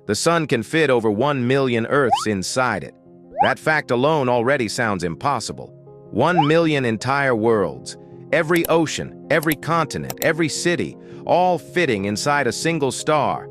The sun can fit over 1 million Earths inside it. That fact alone already sounds impossible. 1 million entire worlds, every ocean, every continent, every city, all fitting inside a single star.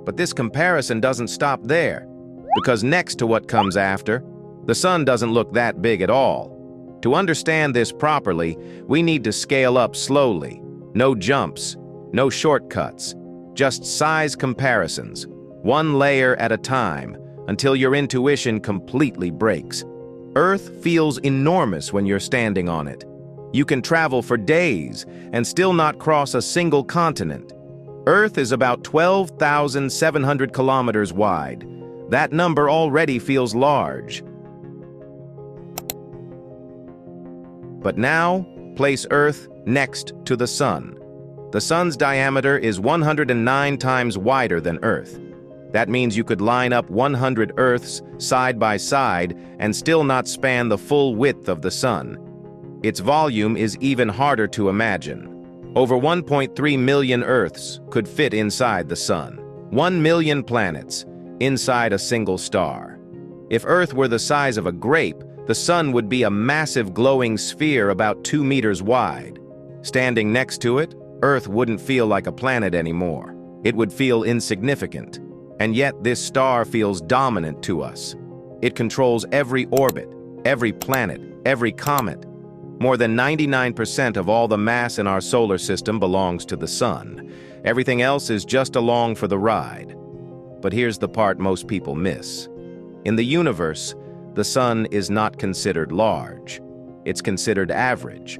But this comparison doesn't stop there, because next to what comes after, the sun doesn't look that big at all. To understand this properly, we need to scale up slowly. No jumps, no shortcuts, just size comparisons, one layer at a time, until your intuition completely breaks. Earth feels enormous when you're standing on it. You can travel for days and still not cross a single continent. Earth is about 12,700 kilometers wide. That number already feels large. But now, place Earth next to the sun. The sun's diameter is 109 times wider than Earth. That means you could line up 100 Earths side by side and still not span the full width of the sun. Its volume is even harder to imagine. Over 1.3 million Earths could fit inside the sun. 1 million planets inside a single star. If Earth were the size of a grape, the sun would be a massive glowing sphere about 2 meters wide. Standing next to it, Earth wouldn't feel like a planet anymore. It would feel insignificant. And yet this star feels dominant to us. It controls every orbit, every planet, every comet. More than 99% of all the mass in our solar system belongs to the sun. Everything else is just along for the ride. But here's the part most people miss. In the universe, the sun is not considered large. It's considered average.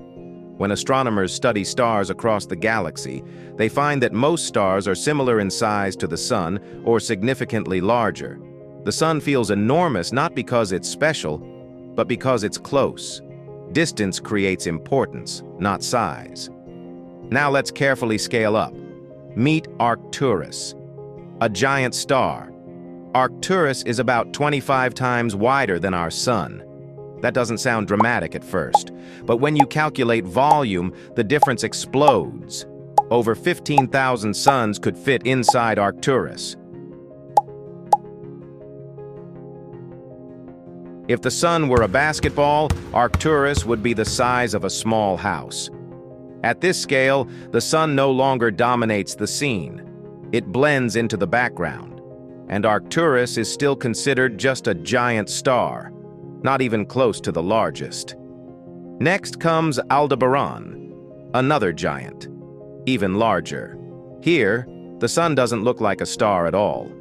When astronomers study stars across the galaxy, they find that most stars are similar in size to the sun or significantly larger. The sun feels enormous not because it's special, but because it's close. Distance creates importance, not size. Now let's carefully scale up. Meet Arcturus, a giant star. Arcturus is about 25 times wider than our sun. That doesn't sound dramatic at first, but when you calculate volume, the difference explodes. Over 15,000 suns could fit inside Arcturus. If the sun were a basketball, Arcturus would be the size of a small house. At this scale, the sun no longer dominates the scene. It blends into the background, and Arcturus is still considered just a giant star, not even close to the largest. Next comes Aldebaran, another giant, even larger. Here, the sun doesn't look like a star at all.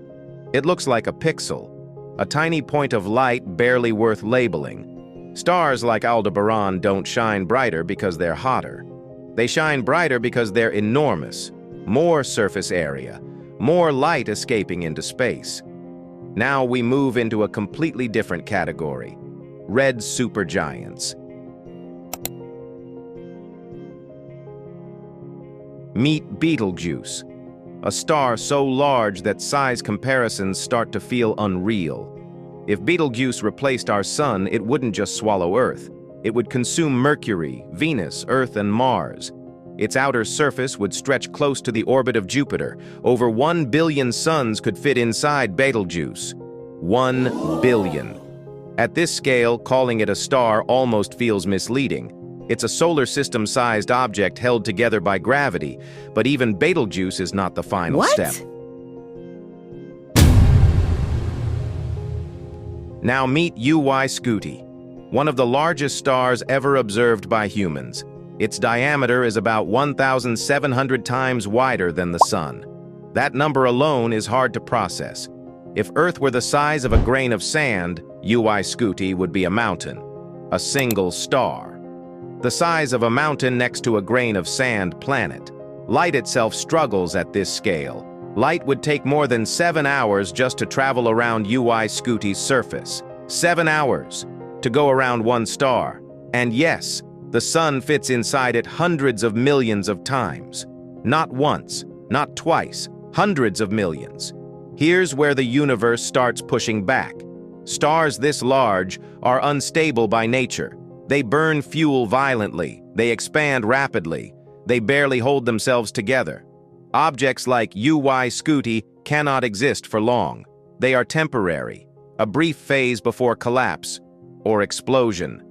It looks like a pixel, a tiny point of light barely worth labeling. Stars like Aldebaran don't shine brighter because they're hotter. They shine brighter because they're enormous, more surface area, more light escaping into space. Now we move into a completely different category: red supergiants. Meet Betelgeuse, a star so large that size comparisons start to feel unreal. If Betelgeuse replaced our sun, it wouldn't just swallow Earth. It would consume Mercury, Venus, Earth, and Mars. Its outer surface would stretch close to the orbit of Jupiter. Over 1 billion suns could fit inside Betelgeuse. 1 billion. At this scale, calling it a star almost feels misleading. It's a solar system-sized object held together by gravity, but even Betelgeuse is not the final step. Now meet UY Scuti, one of the largest stars ever observed by humans. Its diameter is about 1,700 times wider than the sun. That number alone is hard to process. If Earth were the size of a grain of sand, UY Scuti would be a mountain, a single star. The size of a mountain next to a grain of sand planet. Light itself struggles at this scale. Light would take more than 7 hours just to travel around UY Scuti's surface. 7 hours to go around one star. And yes, the sun fits inside it hundreds of millions of times. Not once, not twice, hundreds of millions. Here's where the universe starts pushing back. Stars this large are unstable by nature. They burn fuel violently. They expand rapidly. They barely hold themselves together. Objects like UY Scuti cannot exist for long. They are temporary, a brief phase before collapse or explosion.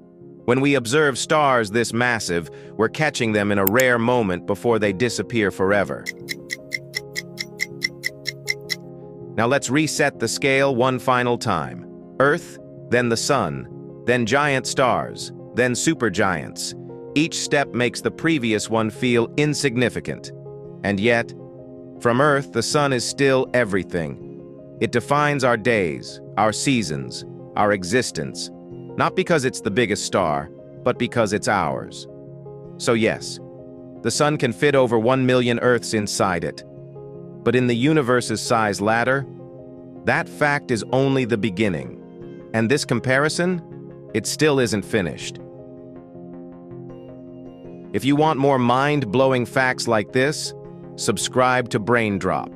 When we observe stars this massive, we're catching them in a rare moment before they disappear forever. Now let's reset the scale one final time. Earth, then the sun, then giant stars, then supergiants. Each step makes the previous one feel insignificant. And yet, from Earth, the sun is still everything. It defines our days, our seasons, our existence, not because it's the biggest star, but because it's ours. So yes, the sun can fit over 1 million Earths inside it. But in the universe's size ladder, that fact is only the beginning. And this comparison, it still isn't finished. If you want more mind-blowing facts like this, subscribe to Brain Drop.